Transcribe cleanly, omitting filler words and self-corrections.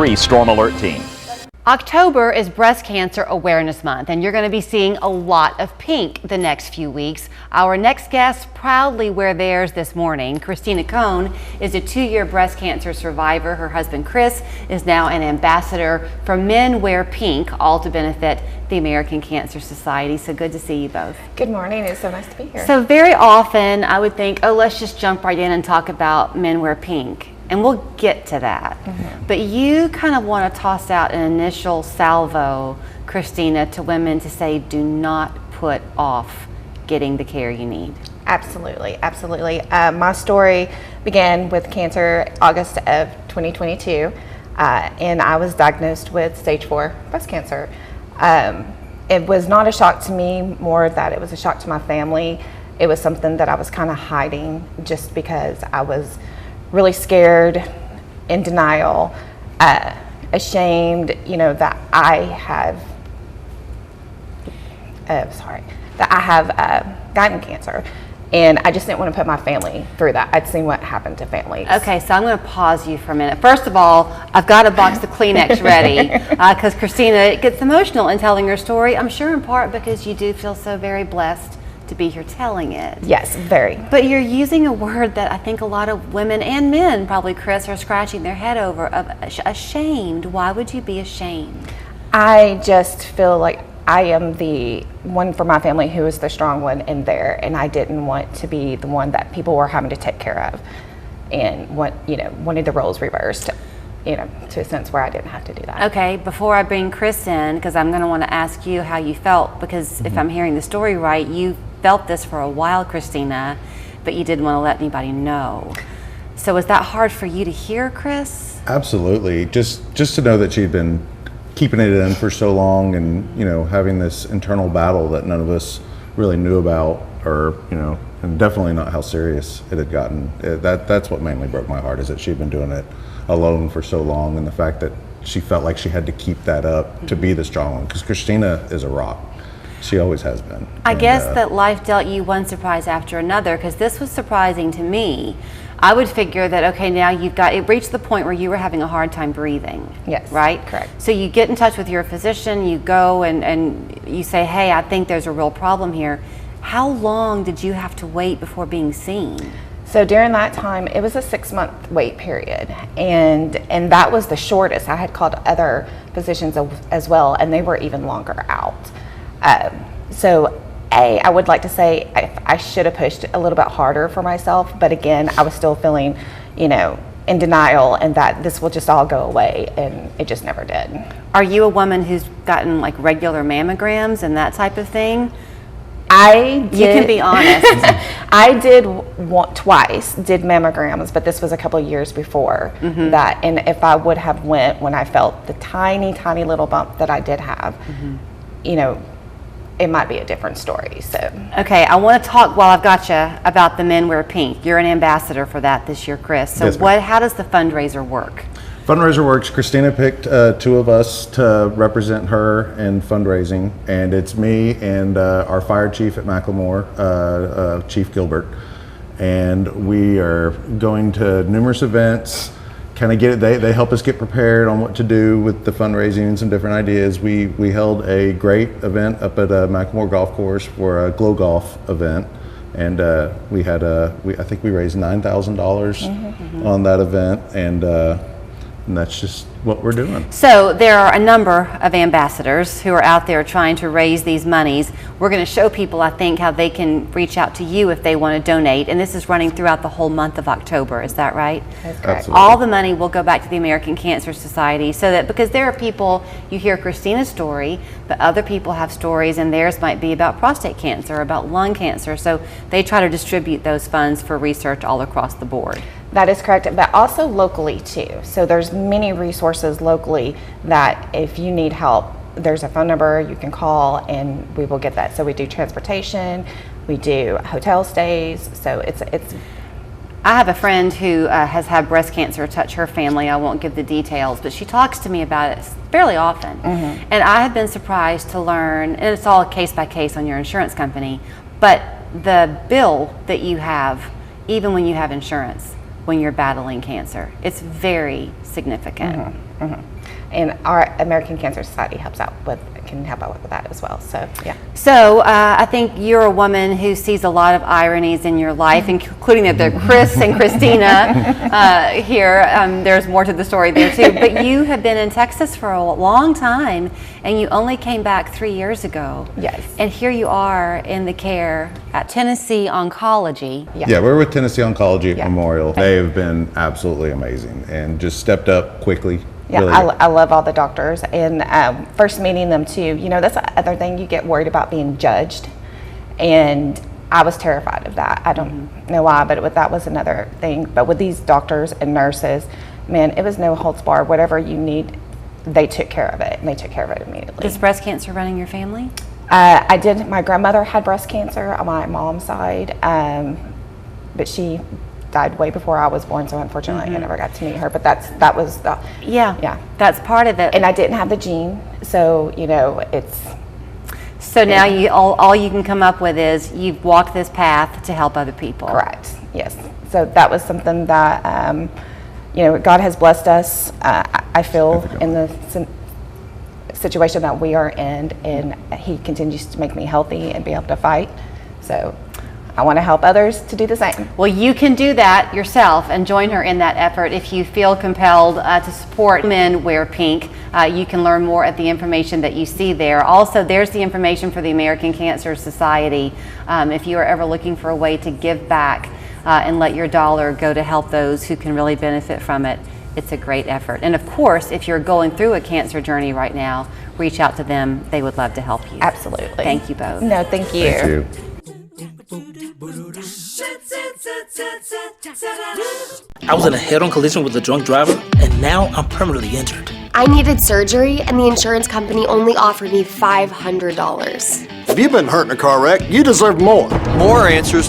Storm Alert Team. October is Breast Cancer Awareness Month, and you're going to be seeing a lot of pink the next few weeks. Our next guests proudly wear theirs this morning. Christina Cone is a 2-year breast cancer survivor. Her husband Chris is now an ambassador for Men Wear Pink, all to benefit the American Cancer Society. So good to see you both. Good morning. It's so nice to be here. So very often I would think, oh, let's just jump right in and talk about Men Wear Pink. And we'll get to that. But you kind of want to toss out an initial salvo, Christina, to women to say, do not put off getting the care you need. Absolutely, absolutely. My story began with cancer August of 2022, and I was diagnosed with stage 4 breast cancer. It was not a shock to me, more that it was a shock to my family. It was something that I was kind of hiding just because I was really scared, in denial, ashamed, that I have, gotten cancer. And I just didn't want to put my family through that. I'd seen what happened to families. Okay, so I'm going to pause you for a minute. First of all, I've got a box of Kleenex ready because Christina gets emotional in telling her story. I'm sure in part because you do feel so very blessed to be here telling it. Yes, very. But you're using a word that I think a lot of women and men, probably Chris, are scratching their head over, of ashamed. Why would you be ashamed? I just feel like I am the one for my family who is the strong one in there, and I didn't want to be the one that people were having to take care of, and wanted the roles reversed, to a sense where I didn't have to do that. Okay, before I bring Chris in, because I'm going to want to ask you how you felt, because if I'm hearing the story right, you felt this for a while, Christina, but you didn't want to let anybody know. So was that hard for you to hear, Chris? Absolutely. Just to know that she'd been keeping it in for so long, and having this internal battle that none of us really knew about, or and definitely not how serious it had gotten. That's what mainly broke my heart, is that she'd been doing it alone for so long, and the fact that she felt like she had to keep that up to be the strong one, because Christina is a rock. She always has been. I guess that life dealt you one surprise after another, because this was surprising to me. I would figure that, okay, now it reached the point where you were having a hard time breathing. Yes. Right? Correct. So you get in touch with your physician, you go and you say, hey, I think there's a real problem here. How long did you have to wait before being seen? So during that time, it was a 6-month wait period, and that was the shortest. I had called other physicians as well, and they were even longer out. So I would like to say I should have pushed a little bit harder for myself, but again, I was still feeling, in denial, and that this will just all go away, and it just never did. Are you a woman who's gotten like regular mammograms and that type of thing? You can be honest. I did twice did mammograms, but this was a couple of years before that. And if I would have went when I felt the tiny, tiny little bump that I did have, it might be a different story. So okay, I want to talk while I've got you about the Men Wear Pink. You're an ambassador for that this year, Chris. So yes, how does the fundraiser work? Fundraiser works. Christina picked 2 of us to represent her in fundraising, and it's me and our fire chief at Macklemore, Chief Gilbert, and we are going to numerous events. Kind of they help us get prepared on what to do with the fundraising and some different ideas. We held a great event up at Macklemore Golf Course for a Glow Golf event, and we had I think we raised $9,000 on that event, and that's just what we're doing. So there are a number of ambassadors who are out there trying to raise these monies. We're going to show people, I think, how they can reach out to you if they want to donate. And this is running throughout the whole month of October. Is that right? That's correct. Absolutely. All the money will go back to the American Cancer Society, so that because there are people, you hear Christina's story, but other people have stories, and theirs might be about prostate cancer, about lung cancer. So they try to distribute those funds for research all across the board. That is correct, but also locally too. So there's many resources locally that if you need help, there's a phone number you can call and we will get that. So we do transportation, we do hotel stays. So it's. I have a friend who has had breast cancer touch her family. I won't give the details, but she talks to me about it fairly often. And I have been surprised to learn, and it's all case by case on your insurance company, but the bill that you have, even when you have insurance, when you're battling cancer, it's very significant. And our American Cancer Society can help out with that as well. So yeah. So I think you're a woman who sees a lot of ironies in your life, including that they're Chris and Christina here. There's more to the story there too. But you have been in Texas for a long time, and you only came back 3 years ago. Yes. And here you are in the care at Tennessee Oncology. Yeah, we're with Tennessee Oncology at Yeah. Memorial. They have been absolutely amazing and just stepped up quickly. Yeah, Really. I love all the doctors, and first meeting them too, that's the other thing, you get worried about being judged, and I was terrified of that. I don't know why, but that was another thing. But with these doctors and nurses, man, it was no holds barred. Whatever you need, they took care of it, and they took care of it immediately. Is breast cancer running your family? I did. My grandmother had breast cancer on my mom's side, but she died way before I was born, so unfortunately I never got to meet her. But that was the Yeah, that's part of it. and I didn't have the gene, so it's. So now all you can come up with is you've walked this path to help other people. Correct. Yes. So that was something that God has blessed us. I feel in the situation that we are in, and He continues to make me healthy and be able to fight. So I want to help others to do the same. Well, you can do that yourself and join her in that effort if you feel compelled to support Men Wear Pink. You can learn more at the information that you see there. Also, there's the information for the American Cancer Society. If you are ever looking for a way to give back and let your dollar go to help those who can really benefit from it, it's a great effort. And of course, if you're going through a cancer journey right now, reach out to them. They would love to help you. Absolutely. Thank you both. No, thank you. Thank you. I was in a head-on collision with a drunk driver, and now I'm permanently injured. I needed surgery, and the insurance company only offered me $500. If you've been hurt in a car wreck, you deserve more. More answers